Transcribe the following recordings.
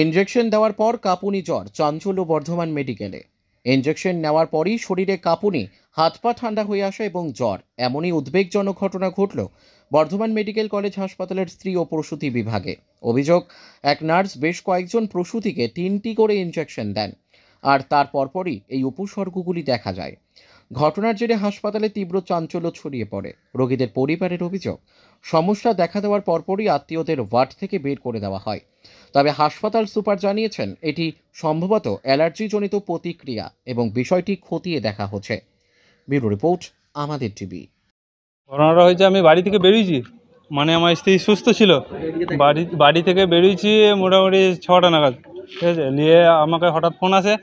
Injection দেওয়ার পর কাঁপুনি জ্বর, চাঞ্চল্য বর্ধমান মেডিকেলে। ইনজেকশন নেওয়ার পরই শরীরে কাঁপুনি, হাত পা ঠান্ডা হয়ে আসা এবং জ্বর, এমনই উদ্বেগজনক ঘটনা ঘটল বর্ধমান মেডিকেল কলেজ হাসপাতালের স্ত্রী ও প্রসূতি বিভাগে। অভিযোগ, এক নার্স বেশ কয়েকজন প্রসূতিকে 3টি করে ইনজেকশন দেন, আর তার পরপরই এই উপসর্গগুলি দেখা যায়। ঘটনার জেরে হাসপাতালে তীব্র চাঞ্চল্য ছড়িয়ে পড়ে। রোগীদের পরিবারের অভিযোগ, সমস্যা দেখা দেওয়ার পরপরই আত্মীয়দের ওয়ার্ড থেকে বের করে দেওয়া হয়। তবে হাসপাতাল সুপার জানিয়েছেন এটি সম্ভবত অ্যালার্জিজনিত প্রতিক্রিয়া এবং বিষয়টি খতিয়ে দেখা হচ্ছে। ব্যুরো রিপোর্ট, আমাদের টিভি। ঘটনাটা হয়েছে, আমি বাড়ি থেকে বেরিয়েছি, মানে আমার স্ত্রী সুস্থ ছিল, বাড়ি থেকে বেরিয়েছি মোটামুটি 6টা নাগাদ, ঠিক আছে। নিয়ে আমাকে হঠাৎ ফোন আসে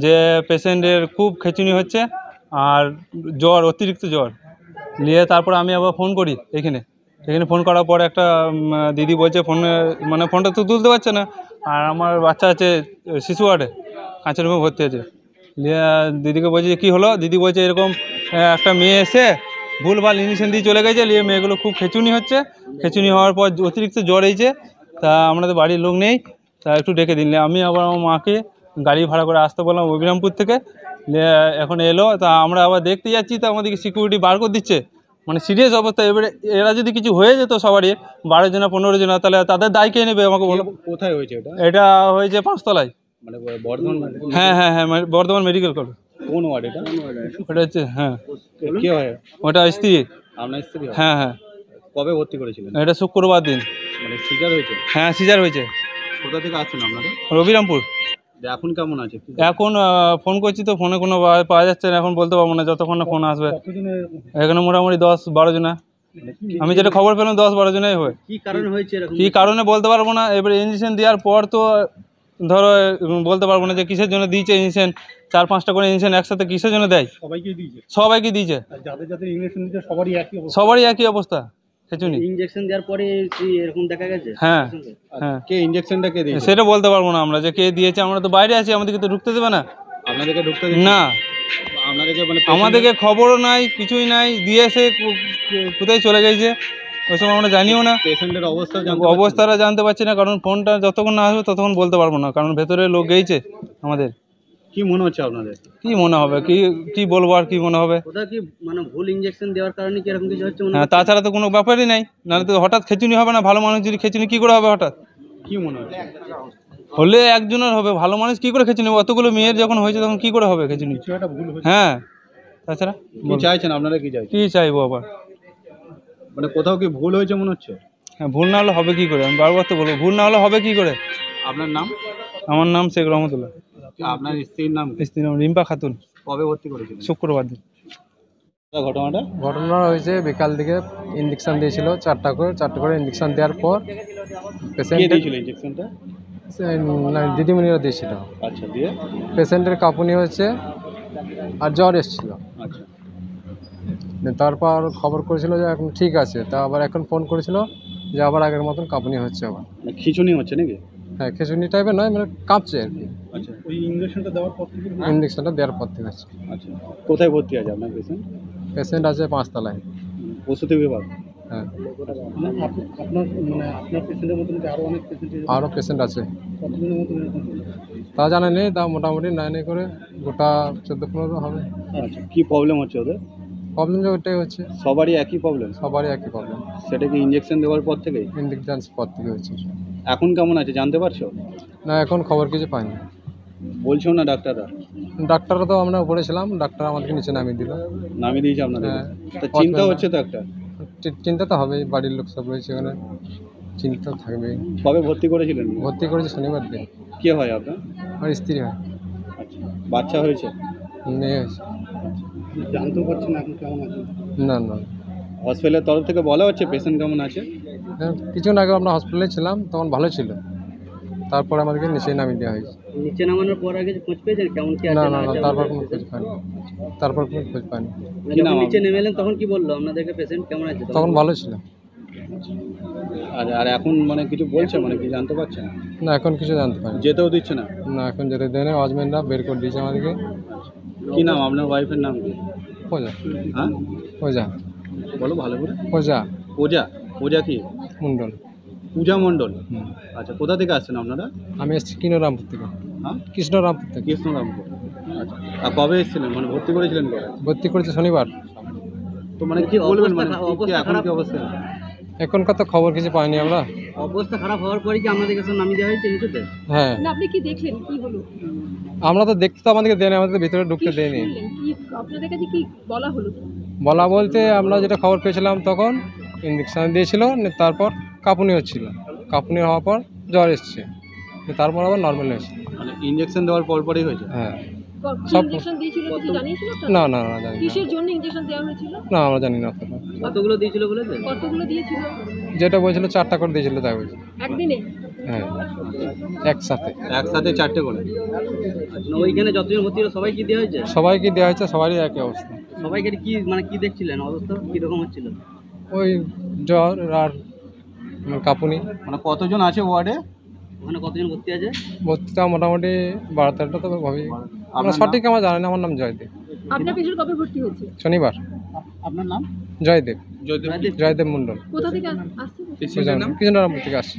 যে পেশেন্টের খুব খেচুনি হচ্ছে আর জ্বর, অতিরিক্ত জ্বর। নিয়ে তারপর আমি আবার ফোন করি এখানে ফোন করার পর একটা দিদি বলছে ফোনে, মানে ফোনটা তো তুলতে পারছে না, আর আমার বাচ্চা আছে শিশু ওয়ার্ডে, কাঁচের রুমে ভর্তি আছে। নিয়ে দিদিকে বলছি যে কী হলো, দিদি বলছে এরকম একটা মেয়ে এসে ভুলভাল ইঞ্জেকশন দিয়ে চলে গেছে, নিয়ে মেয়েগুলো খুব খেচুনি হচ্ছে, খেচুনি হওয়ার পর অতিরিক্ত জ্বর হয়েছে, তা আমাদের বাড়ির লোক নেই, তা একটু ডেকে দিন। আমি আবার আমার মাকে গাড়ি ভাড়া করে আসতে বললাম অবিরামপুর থেকে, এখন এলো, তা আমরা আবার দেখতে যাচ্ছি, তা আমাদেরকে সিকিউরিটি বার করে দিচ্ছে, মানে সিরিয়াস অবস্থা। এবারে এরা যদি কিছু হয়ে যেত সবারই, 12 জনা 15 জনা, তাহলে তাদের দায় কে নেবে আমাকে বলো। কোথায় হয়েছে এটা? এটা হয়েছে 5 তলায়, মানে বর্ধমান? হ্যাঁ হ্যাঁ হ্যাঁ, বর্ধমান মেডিকেল কলেজ। কোন ওয়ার্ড এটা? ওটা হচ্ছে, হ্যাঁ, কে হয় ওটা স্ত্রী। আপনার স্ত্রী? হ্যাঁ হ্যাঁ। কবে ভর্তি করেছিলেন? এটা শুক্রবার দিন। মানে সিজার হয়েছে? হ্যাঁ, সিজার হয়েছে। কোথা থেকে আসছেন আপনারা? রবিরামপুর। এখন কেমন আছে? এখন ফোন করছি তো, ফোনে কোনো পাওয়া যাচ্ছে না, এখন বলতে পারবো না যতক্ষণ না ফোন আসবে। এখানে মোটামুটি 10-12 জনা, আমি যেটা খবর পেলাম 10-12 জনাই হয়। কি কারণে হয়েছে? কি কারণে বলতে পারবো না। এবারে ইঞ্জেকশন দেওয়ার পর তো ধরো বলতে পারবো না যে কিসের জন্য দিয়েছে ইঞ্জেকশন। 4-5টা করে ইঞ্জেকশন একসাথে কিসের জন্য দেয়? সবাইকে দিয়েছে। যাদের ইঞ্জেকশন দিয়েছে সবারই একই অবস্থা, খেচুনি। ইঞ্জেকশন দেওয়ার পরে এরকম দেখা গেছে? হ্যাঁ হ্যাঁ। কে ইঞ্জেকশনটা কে দিয়েছে সেটা বলতে পারবো না আমরা, যে কে দিয়েছে। আমরা তো বাইরে আছি, আমাদেরকে তো ঢুকতে দেবে না। আপনাদেরকে ঢুকতে না, আপনাদেরকে মানে আমাদেরকে খবরও নাই, কিছুই নাই, দিয়ে এসে কোথায় চলে গেছে ওই সময় আমরা জানিও না। পেশেন্টের অবস্থাটা জানতে পারছি না, কারণ ফোনটা যতক্ষণ না আসবে ততক্ষণ বলতে পারবো না, কারণ ভেতরে লোক গেছে আমাদের। কি মনে হচ্ছে আপনাদের? কি মনে হবে, কি বলবো আর কি মনে হবে? ওটা কি মানে ভুল ইনজেকশন দেওয়ার কারণে কি এরকম কিছু হচ্ছে? হ্যাঁ, তাছাড়া তো কোনো ব্যাপারই নাই, নাহলে তো হঠাৎ খেচুনি হবে না। ভালো মানুষ যদি খেচুনি কি করে হবে হঠাৎ? কি মনে হচ্ছে? হলে একজনের হবে, ভালো মানুষ কি করে খেচুনি? অতগুলো মেয়ের যখন হয়েছে তখন কি করে হবে খেচুনি? হ্যাঁ, তাছাড়া কি চাইছেন আপনারা? কি চাইছেন? কি চাইবো আবার? মানে কোথাও কি ভুল হয়েছে মনে হচ্ছে? হ্যাঁ, ভুল না হলে হবে কি করে? আমি বারবার তো বলবো, ভুল না হলে হবে কি করে? আপনার নাম? আমার নাম শেখ রহমতুল্লাহ। আপনার স্ত্রীর নাম? স্ত্রীর নাম রিম্পা খাতুন। কবে ভর্তি করেছিলেন? শুক্রবার দিন। ঘটনা হয়েছে বিকাল দিকে ইঞ্জেকশন দিয়েছিল 4টা করে ইঞ্জেকশন দেওয়ার পর পেশেন্ট দিয়েছিল ইনজেকশনটা? দিদিমণিরা দিয়েছিল। আচ্ছা, দিয়ে পেশেন্টের কাঁপুনি হচ্ছে আর জ্বর এসেছিল। আচ্ছা, তারপর খবর করেছিল যে এখন ঠিক আছে, তা আবার এখন ফোন করেছিল যে আবার আগের মতন কাঁপুনি হচ্ছে আবার। খিঁচুনি হচ্ছে নাকি? হ্যাঁ, খেচুনি টাইপের নয়, মানে কাঁপছে আর কি। আচ্ছা, ওই ইঞ্জেকশনটা দেওয়ার পর থেকে? ইঞ্জেকশনটা দেওয়ার পর থেকে হচ্ছে। আচ্ছা, কোথায় ভর্তি আছে আপনার পেশেন্ট? পেশেন্ট আছে 5 তলায়। প্রসূতি বিভাগ? হ্যাঁ। আপনার পেশেন্টের মতন আরও অনেক পেশেন্ট? আরও পেশেন্ট আছে, কতজনের মতন এরকম? তা জানা নেই, তা মোটামুটি 9 করে গোটা 14-15 হবে। আচ্ছা, কী প্রবলেম হচ্ছে ওদের? প্রবলেম যে ওইটাই হচ্ছে, সবারই একই প্রবলেম? সবারই একই প্রবলেম। সেটা কি ইঞ্জেকশন দেওয়ার পর থেকেই? ইঞ্জেকশন পর থেকে হচ্ছে। এখন কেমন আছে জানতে পারছো? না, এখন খবর কিছু পাইনি। বলছো না ডাক্তাররা? ডাক্তাররা তো আমরা উপরে ছিলাম, ডাক্তার আমাদেরকে নিচে নামিয়ে দিল। নামিয়ে দিয়েছে আপনাদের? হ্যাঁ। তা চিন্তা হচ্ছে তো একটা? চিন্তা তো হবেই, বাড়ির লোক সব রয়েছে এখানে, চিন্তা থাকবেই। কবে ভর্তি করেছিলেন? ভর্তি করেছে শনিবার দিন। কে হয় আপনার? আমার স্ত্রী হয়। আচ্ছা, বাচ্চা হয়েছে? মেয়ে হয়েছে। জানতে পারছেন এখন কেমন আছে? না না, হসপিটালের তরফ থেকে বলা হচ্ছে পেশেন্ট কেমন আছে? কিছুক্ষণ আগে আমরা হসপিটালে ছিলাম, তখন ভালো ছিল, তারপরে আমাদেরকে নিচে নামিয়ে দেওয়া হয়েছে। নিচে নামানোর পর আগে খোঁজ পেয়েছেন কেমন কি আছে? না না না, তারপর কোনো খোঁজ পাইনি। কি নাম? নিচে নেমে এলেন তখন কি বললো আপনাদেরকে পেশেন্ট কেমন আছে? তখন ভালো ছিল। আর এখন মানে কিছু বলছে, মানে কি জানতে পারছেন? না, এখন কিছু জানতে পারিনি। যেতেও দিচ্ছে না? না, এখন যেতে দেয় না, ওয়াচম্যানরা বের করে দিয়েছে আমাদেরকে। কি নাম আপনার ওয়াইফের নাম? কি? পূজা। হ্যাঁ, পূজা। বলো ভালো করে। পূজা পূজা? পূজা কি মণ্ডল। পূজা মণ্ডল। আচ্ছা, কোথা থেকে আসছেন আপনারা? আমি এসেছি কৃষ্ণরামপুর থেকে। হ্যাঁ, কৃষ্ণরামপুর থেকে কৃষ্ণরামপুর। আচ্ছা, আর কবে এসেছিলেন, মানে ভর্তি করেছিলেন কবে? ভর্তি করেছে শনিবার। তো মানে কি বলবেন, মানে এখন কি অবস্থা? এখনকার তো খবর কিছু পাইনি আমরা। অবস্থা খারাপ হওয়ার পরে কি আপনাদের কাছে নামিয়ে দেওয়া হয়েছে নিচেতে? হ্যাঁ, না আপনি কি দেখলেন, কি হলো, আমরা তো দেখতে তো আমাদেরকে দেয়নি, আমাদের ভিতরে কি ঢুকতে দেয়নি। শুনলেন, কি আপনাদের কাছে কি বলা হলো? বলা বলতে আমরা যেটা খবর পেয়েছিলাম তখন ইঞ্জেকশন দিয়েছিল, তারপর কাঁপুনি হচ্ছিল, কাঁপুনি হওয়ার পর জ্বর এসছে, তারপর আবার নর্মাল হয়েছে। মানে ইনজেকশন দেওয়ার পরই হয়েছে? হ্যাঁ। কি সব- ইনজেকশন দিয়েছিল কিছু জানিয়েছিল আপনারা? না না না জানি না। কিসের জন্য ইনজেকশন দেওয়া হয়েছিল? না আমরা জানি না অতটা। কতগুলো দিয়েছিল বলেছে? কতগুলো দিয়েছিল? যেটা বলছিল 4টা করে দিয়েছিল তাই বলছে। একদিনে? হ্যাঁ, একসাথে একসাথে 4টে করে। আচ্ছা, ওইখানে যতজন ভর্তি ছিল সবাই কি দেওয়া হয়েছে? সবাইকে দেওয়া হয়েছে, সবারই একই অবস্থা। সবাইকে কি মানে কি দেখছিলেন, অবস্থা কিরকম হচ্ছিল? ওই জ্বর আর কাঁপুনি। মানে কতজন আছে ওয়ার্ডে? ওখানে কতজন ভর্তি আছে? ভর্তিটা মোটামুটি 12-13টা তো ভাবি। আমরা সঠিক আমার জানি না। আমার নাম জয়দেব। আপনার পেশেন্ট কবে ভর্তি হয়েছে? শনিবার। আপনার নাম? জয়দেব, জয়দেব। জয়দেব মণ্ডল। কোথা থেকে আসছে? কৃষ্ণরামপুর থেকে আসছে।